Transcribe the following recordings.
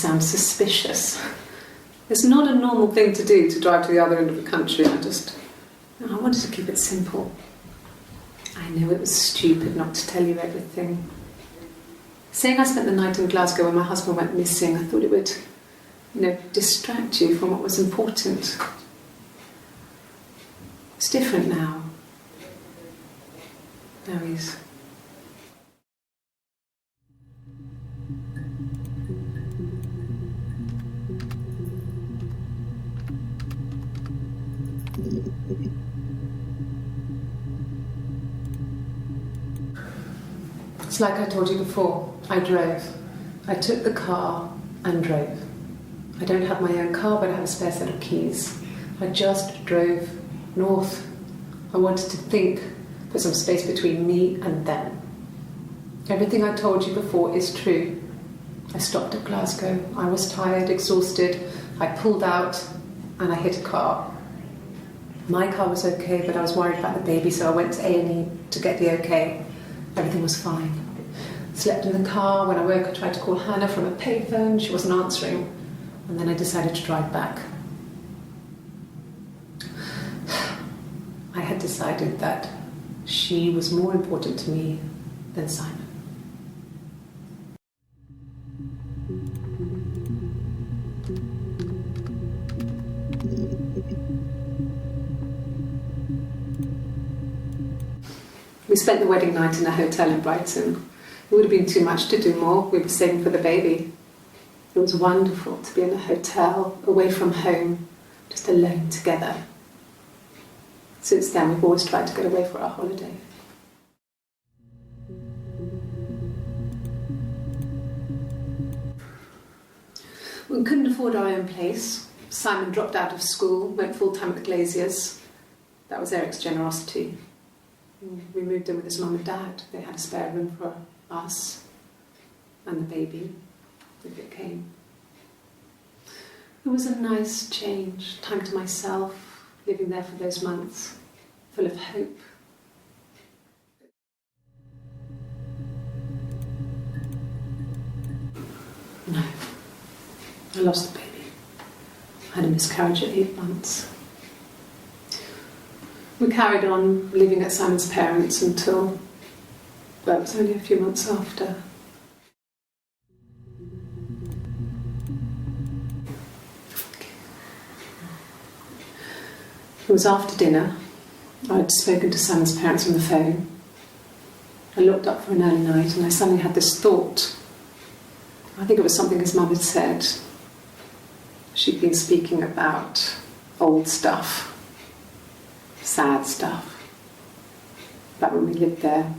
sound suspicious. It's not a normal thing to do, to drive to the other end of the country. I wanted to keep it simple. I know it was stupid not to tell you everything. Saying I spent the night in Glasgow when my husband went missing, I thought it would, distract you from what was important. It's different now. Now he's... It's like I told you before, I drove. I took the car and drove. I don't have my own car, but I have a spare set of keys. I just drove north. I wanted to think, put some space between me and them. Everything I told you before is true. I stopped at Glasgow. I was tired, exhausted. I pulled out and I hit a car. My car was okay, but I was worried about the baby, so I went to A&E to get the okay. Everything was fine. Slept in the car. When I woke, I tried to call Hannah from a payphone. She wasn't answering. And then I decided to drive back. I had decided that she was more important to me than Simon. We spent the wedding night in a hotel in Brighton. It would have been too much to do more. We were saving for the baby. It was wonderful to be in a hotel, away from home, just alone together. Since then, we've always tried to get away for our holiday. We couldn't afford our own place. Simon dropped out of school, went full-time at the Glaziers. That was Eric's generosity. We moved in with his mum and dad. They had a spare room for us and the baby, if it came. It was a nice change, time to myself, living there for those months, full of hope. No, I lost the baby. I had a miscarriage at 8 months. We carried on living at Simon's parents until, well, it was only a few months after. It was after dinner. I'd spoken to Simon's parents on the phone. I looked up for an early night and I suddenly had this thought. I think it was something his mum had said. She'd been speaking about old stuff. Sad stuff, about when we lived there,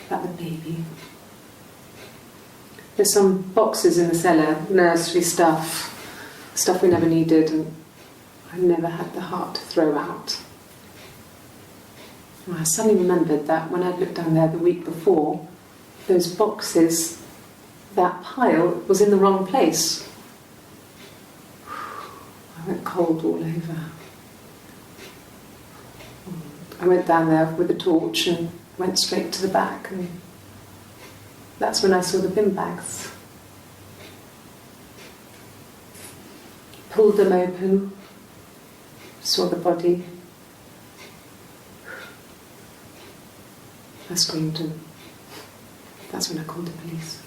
about the baby. There's some boxes in the cellar, nursery stuff we never needed and I never had the heart to throw out. And I suddenly remembered that when I'd looked down there the week before, those boxes, that pile was in the wrong place. I went cold all over. I went down there with a torch and went straight to the back, and that's when I saw the bin bags. Pulled them open, saw the body. I screamed and that's when I called the police.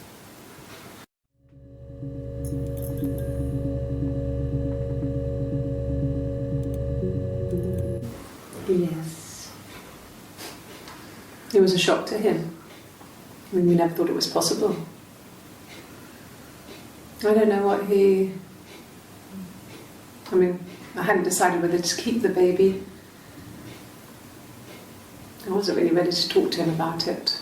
Yes. It was a shock to him. I mean, we never thought it was possible. I don't know what I hadn't decided whether to keep the baby. I wasn't really ready to talk to him about it.